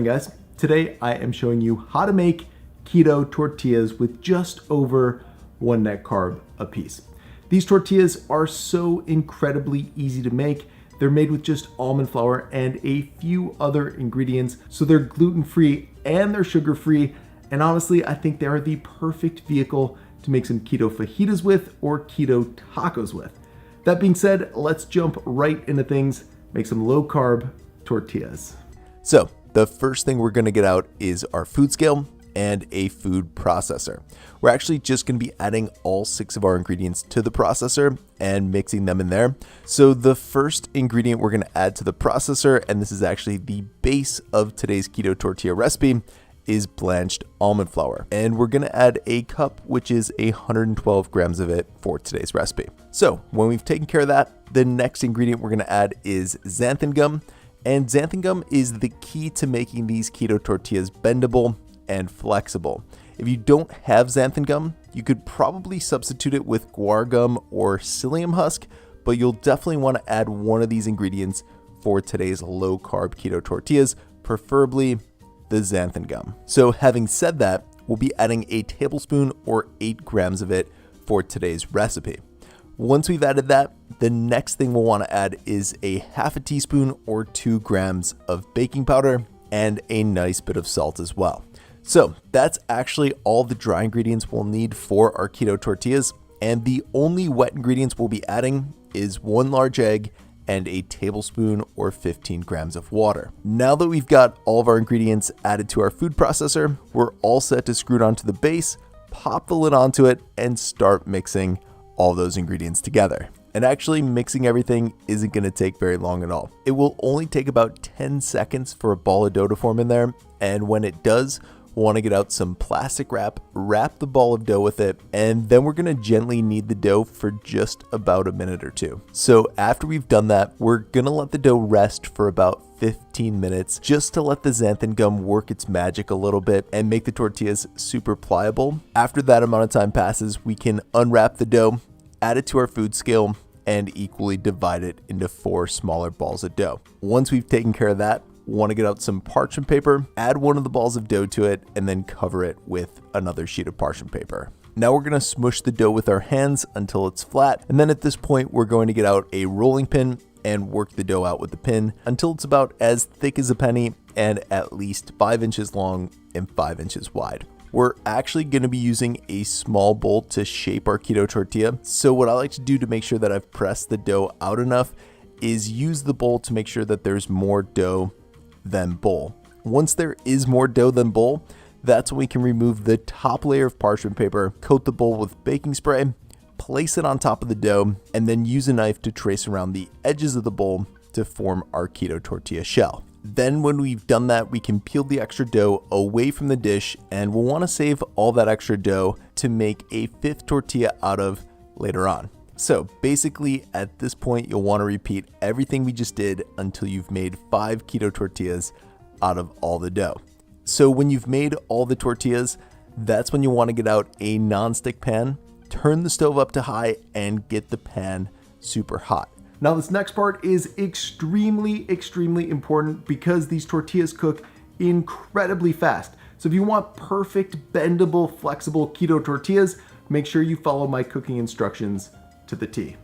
Hey guys, today I am showing you how to make keto tortillas with just over 1 net carb a piece. These tortillas are so incredibly easy to make. They're made with just almond flour and a few other ingredients, so they're gluten-free and they're sugar-free. And honestly, I think they are the perfect vehicle to make some keto fajitas with or keto tacos with. That being said, let's jump right into things, make some low-carb tortillas. So the first thing we're going to get out is our food scale and a food processor. We're actually just going to be adding all 6 of our ingredients to the processor and mixing them in there. So the first ingredient we're going to add to the processor, and this is actually the base of today's keto tortilla recipe, is blanched almond flour. And we're going to add a cup, which is 112 grams of it for today's recipe. So when we've taken care of that, the next ingredient we're going to add is xanthan gum. And xanthan gum is the key to making these keto tortillas bendable and flexible. If you don't have xanthan gum, you could probably substitute it with Guar Gum or Psyllium Husk, but you'll definitely want to add one of these ingredients for today's low carb keto tortillas, preferably the xanthan gum. So having said that, we'll be adding a tablespoon or 8 grams of it for today's recipe. Once we've added that, the next thing we'll want to add is a half a teaspoon or 2 grams of baking powder and a nice bit of salt as well. So that's actually all the dry ingredients we'll need for our keto tortillas. And the only wet ingredients we'll be adding is 1 large egg and a tablespoon or 15 grams of water. Now that we've got all of our ingredients added to our food processor, we're all set to screw it onto the base, pop the lid onto it, and start mixing all those ingredients together. And actually mixing everything isn't going to take very long at all. It will only take about 10 seconds for a ball of dough to form in there. And when it does, we'll want to get out some plastic wrap the ball of dough with it, and then we're going to gently knead the dough for just about a minute or two. So after we've done that, we're going to let the dough rest for about 15 minutes just to let the xanthan gum work its magic a little bit and make the tortillas super pliable. After that amount of time passes, we can unwrap the dough, add it to our food scale, and equally divide it into 4 smaller balls of dough. Once we've taken care of that, we want to get out some parchment paper, add one of the balls of dough to it, and then cover it with another sheet of parchment paper. Now we're going to smush the dough with our hands until it's flat, and then at this point we're going to get out a rolling pin and work the dough out with the pin until it's about as thick as a penny and at least 5 inches long and 5 inches wide. We're actually going to be using a small bowl to shape our keto tortilla. So what I like to do to make sure that I've pressed the dough out enough is use the bowl to make sure that there's more dough than bowl. Once there is more dough than bowl, that's when we can remove the top layer of parchment paper, coat the bowl with baking spray, place it on top of the dough, and then use a knife to trace around the edges of the bowl to form our keto tortilla shell. Then when we've done that, we can peel the extra dough away from the dish, and we'll want to save all that extra dough to make a 5th tortilla out of later on. So basically at this point, you'll want to repeat everything we just did until you've made 5 keto tortillas out of all the dough. So when you've made all the tortillas, that's when you want to get out a non-stick pan, turn the stove up to high, and get the pan super hot. Now this next part is extremely important because these tortillas cook incredibly fast. So if you want perfect, bendable, flexible keto tortillas, make sure you follow my cooking instructions to the T.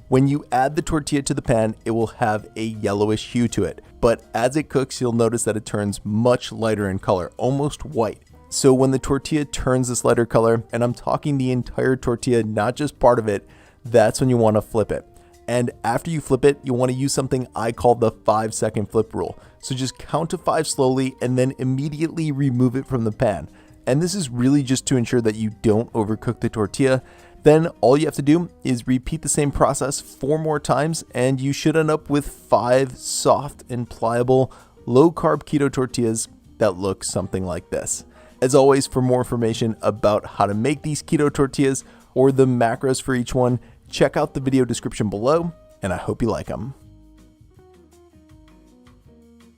When you add the tortilla to the pan, it will have a yellowish hue to it. But as it cooks, you'll notice that it turns much lighter in color, almost white. So when the tortilla turns this lighter color, and I'm talking the entire tortilla, not just part of it, that's when you want to flip it. And after you flip it, you want to use something I call the 5-second flip rule. So just count to 5 slowly and then immediately remove it from the pan. And this is really just to ensure that you don't overcook the tortilla. Then all you have to do is repeat the same process 4 more times, and you should end up with 5 soft and pliable low carb keto tortillas that look something like this. As always, for more information about how to make these keto tortillas or the macros for each one, check out the video description below, and I hope you like them.